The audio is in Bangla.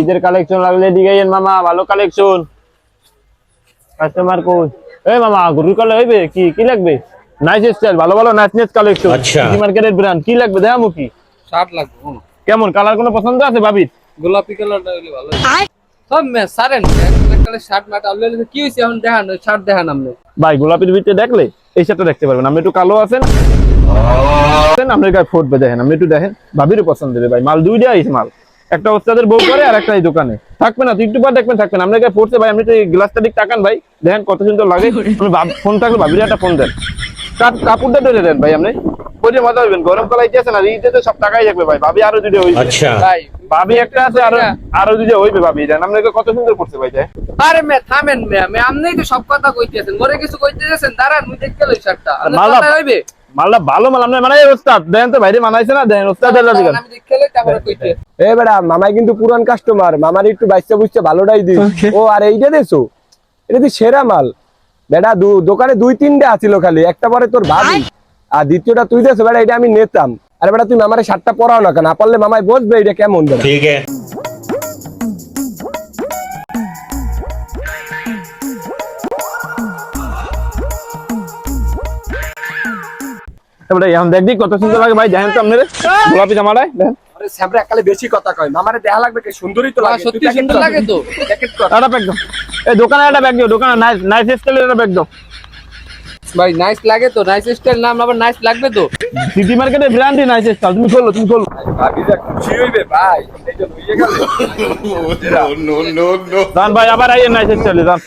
ঈদের কালেকশন লাগলে দিকে মামা, ভালো কালেকশন। কাস্টমার কই? এই মামা গরুর কালে হইবে কি কি লাগবে? নাইস স্টাইল, ভালো ভালো নাইস কালেকশন। আচ্ছা, সিটি মার্কেটের ব্র্যান্ড কি লাগবে দেখামু কি? শার্ট লাগবে। কেমন কালার কোনো পছন্দ আছে ভাবির? গোলাপি কালারটা হলে ভালো। সব মে সারেন একটা শার্ট মাটা অলরেডি কি হইছে এখন দেখান শার্ট দেখান আপনি। ভাই গোলাপির ভিতরে দেখলে এই শার্টটা দেখতে পারবেন। আপনি একটু কালো আছেন, আপনার গায়ে ফুটবে, দেখেন আপনি একটু দেখেন, ভাবিরও পছন্দ হবে ভাই। মাল দুইটা আইছে মাল, একটা ওস্তাদের বউ করে আর একটা এই দোকানে থাকবে না। তুই একটু পর দেখবেন থাকবেন, আপনার গায়ে পড়ছে ভাই। আপনি তো এই গ্লাসটা দিক তাকান ভাই, দেখেন কত সুন্দর লাগে। আপনি ফোন থাকলে ভাবির একটা ফোন দেন, কাপড়টা ধরে দেন ভাই। আপনি পরে মজা হইবেন, গরম কাল আইতেছে না, ঈদে তো সব টাকাই থাকবে ভাই। ভাবি আরো দুটো হইবে। আচ্ছা ভাই ভাবি একটা আছে, আরো দুটো হইবে ভাবি। দেন আপনাকে কত সুন্দর করছে ভাই। আরে মে থামেন মে আপনিই তো সব কথা কইতেছেন, মরে কিছু কইতেছেন, দাঁড়ান মুই দেখতে লই শার্টটা মালা কথা হইবে। মালটা ভালো মাল, আপনি মানে ওস্তাদ দেখেন তো ভাইরে মানাইছে না, দেখেন ওস্তাদের দিকে। আমি দেখতে লই তারপরে কইতে। এ বেটা মামাই কিন্তু পুরান কাস্টমার, মামার একটু বাইসা বুঝতে ভালোটাই দিই। ও আর এইটা দেছো, এটা তুই সেরা মাল বেটা। দোকানে 2-3টা আছিল খালি, একটা পরে তোর ভাবি আর দ্বিতীয়টা তুই দেছো বেটা, এটা আমি নিতাম। আরে বেটা তুই মামারে শার্টটা পরাও না কেন? না পারলে মামাই বসবে এটা কেমন বেটা। ঠিক আছে। এখন দেখবি কত সুন্দর লাগে ভাই। দেখেন তো আপনার গোলাপি জামাটায় দেখেন। আরে স্যাবরা একালে বেশি কথা কয়, মামারে দেখা লাগবে কি সুন্দরই তো লাগে। সত্যি সুন্দর লাগে তো। প্যাকেট কর। একটা ব্যাগ দাও, এই দোকানে একটা ব্যাগ দিও, দোকানে নাইস স্টাইলের একটা ব্যাগ দাও। ভাই নাইস লাগে তো, নাইস স্টাইল নাম আবার নাইস লাগবে তো। সিটি মার্কেটের ব্র্যান্ডই নাইস স্টাইল। তুমি খোলো, তুমি খোলো। ভাবি যা খুশি হইবে ভাই, এই যে লইয়ে গেল। নো নো নো যান ভাই, আবার আইয়েন নাইস স্টাইলে যান।